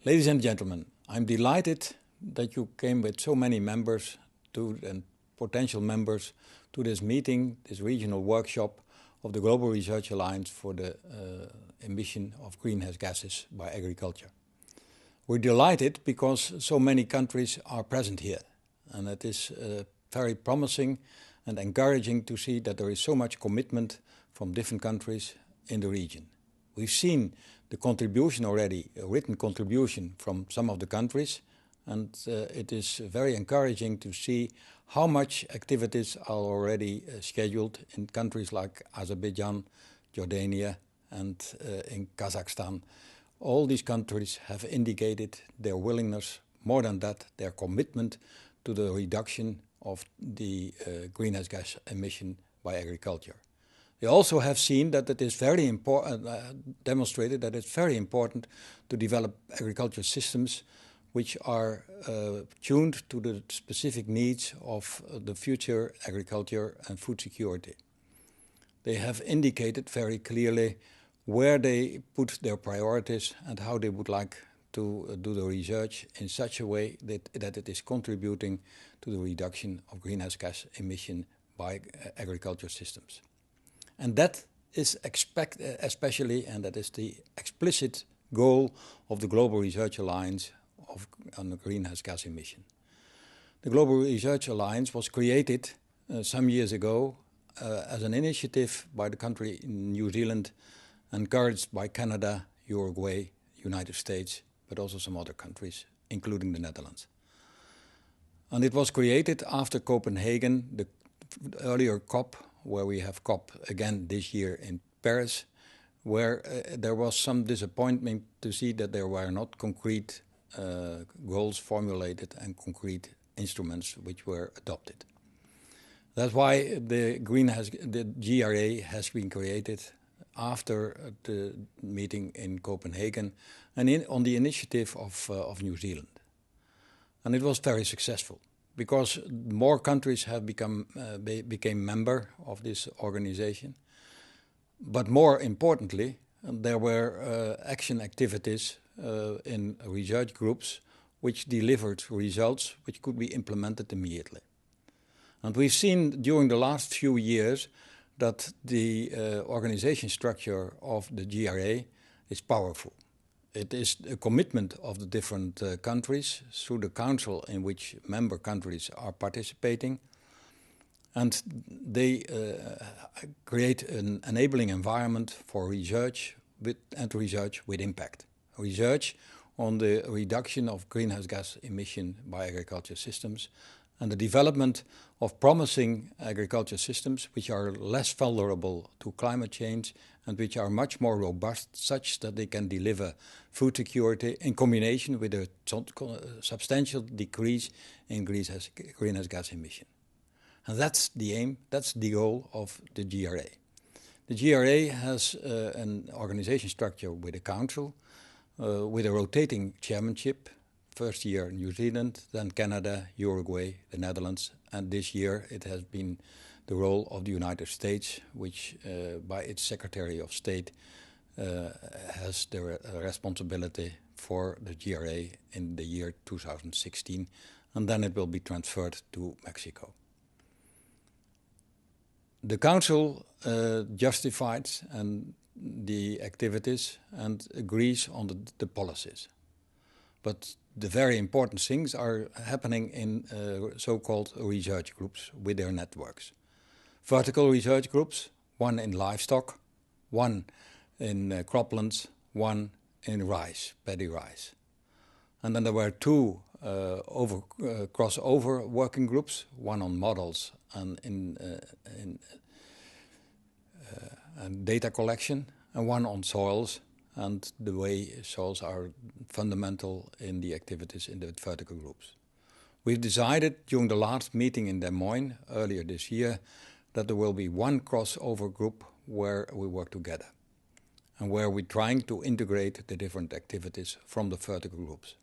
Ladies and gentlemen, I'm delighted that you came with so many members and potential members to this meeting, this regional workshop of the Global Research Alliance for the emission of greenhouse gases by agriculture. We're delighted because so many countries are present here, and it is very promising and encouraging to see that there is so much commitment from different countries in the region. We've seen the contribution already, a written contribution from some of the countries, and it is very encouraging to see how much activities are already scheduled in countries like Azerbaijan, Jordania, and in Kazakhstan. All these countries have indicated their willingness, more than that, their commitment to the reduction of the greenhouse gas emission by agriculture. They also have seen that it is very important, demonstrated that it's very important to develop agriculture systems which are tuned to the specific needs of the future agriculture and food security. They have indicated very clearly where they put their priorities and how they would like to do the research in such a way that it is contributing to the reduction of greenhouse gas emission by agriculture systems. And that is especially, and that is the explicit goal of the Global Research Alliance on the greenhouse gas emission. The Global Research Alliance was created some years ago as an initiative by the country New Zealand, encouraged by Canada, Uruguay, United States, but also some other countries, including the Netherlands. And it was created after Copenhagen, the earlier COP, where we have COP again this year in Paris, where there was some disappointment to see that there were not concrete goals formulated and concrete instruments which were adopted. That's why the GRA has been created after the meeting in Copenhagen and on the initiative of New Zealand. And it was very successful, because more countries have became member of this organization. But more importantly, there were action activities in research groups which delivered results which could be implemented immediately. And we've seen during the last few years that the organization structure of the GRA is powerful. It is a commitment of the different countries through the council in which member countries are participating, and they create an enabling environment for research with impact. Research on the reduction of greenhouse gas emission by agriculture systems and the development of promising agriculture systems which are less vulnerable to climate change and which are much more robust, such that they can deliver food security in combination with a substantial decrease in greenhouse gas emission. And that's the aim, that's the goal of the GRA. The GRA has an organization structure with a council, with a rotating chairmanship. First year New Zealand, then Canada, Uruguay, the Netherlands, and this year it has been the role of the United States, which by its Secretary of State has the responsibility for the GRA in the year 2016, and then it will be transferred to Mexico. The Council justifies the activities and agrees on the policies. But the very important things are happening in so-called research groups with their networks. Vertical research groups, one in livestock, one in croplands, one in rice, paddy rice. And then there were two crossover working groups, one on models and in data collection, and one on soils and the way soils are fundamental in the activities in the vertical groups. We've decided during the last meeting in Des Moines earlier this year that there will be one crossover group where we work together and where we're trying to integrate the different activities from the vertical groups.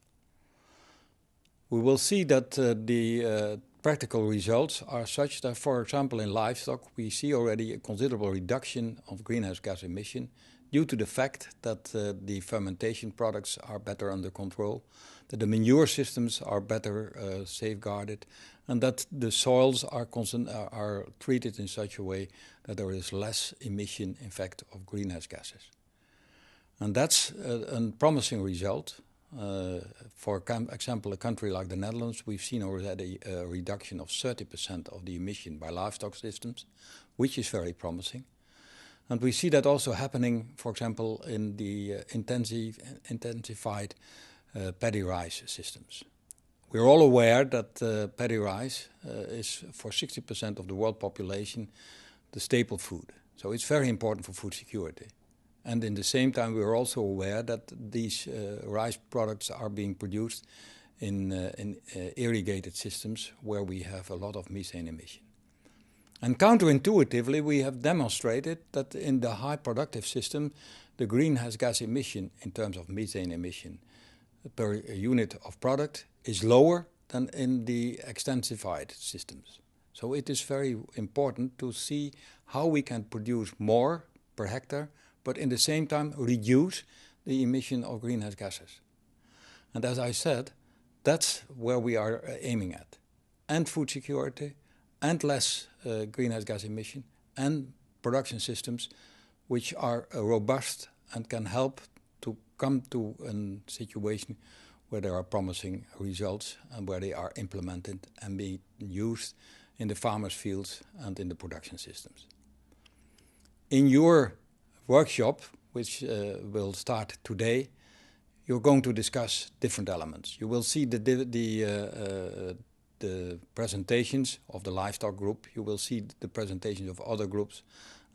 We will see that the practical results are such that, for example, in livestock, we see already a considerable reduction of greenhouse gas emission due to the fact that the fermentation products are better under control, that the manure systems are better safeguarded, and that the soils are treated in such a way that there is less emission, in fact, of greenhouse gases. And that's a promising result. For example, a country like the Netherlands, we've seen already a reduction of 30% of the emission by livestock systems, which is very promising. And we see that also happening, for example, in the intensified paddy rice systems. We're all aware that paddy rice is, for 60% of the world population, the staple food. So it's very important for food security. And in the same time, we're also aware that these rice products are being produced in irrigated systems where we have a lot of methane emission. And counterintuitively, we have demonstrated that in the high productive system, the greenhouse gas emission in terms of methane emission per unit of product is lower than in the extensified systems. So it is very important to see how we can produce more per hectare, but in the same time reduce the emission of greenhouse gases. And as I said, that's where we are aiming at. And food security, and less greenhouse gas emission, and production systems which are robust and can help to come to a situation where there are promising results and where they are implemented and being used in the farmers' fields and in the production systems. In your workshop, which will start today, you're going to discuss different elements. You will see the presentations of the livestock group. You will see the presentations of other groups.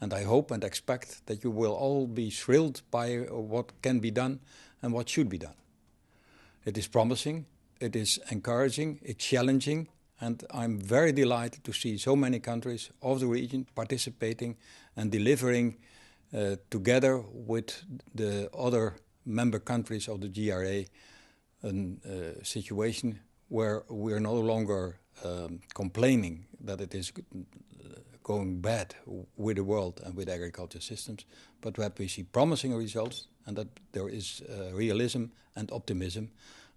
And I hope and expect that you will all be thrilled by what can be done and what should be done. It is promising, it is encouraging, it's challenging, and I'm very delighted to see so many countries of the region participating and delivering together with the other member countries of the GRA a situation where we're no longer complaining that it is going bad with the world and with agriculture systems, but that we see promising results and that there is realism and optimism.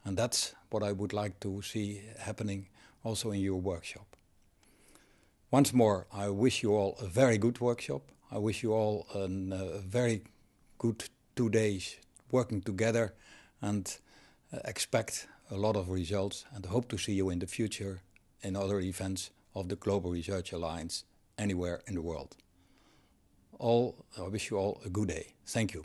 And that's what I would like to see happening also in your workshop. Once more, I wish you all a very good workshop. I wish you all a very good 2 days working together, and expect a lot of results, and hope to see you in the future in other events of the Global Research Alliance anywhere in the world. I wish you all a good day. Thank you.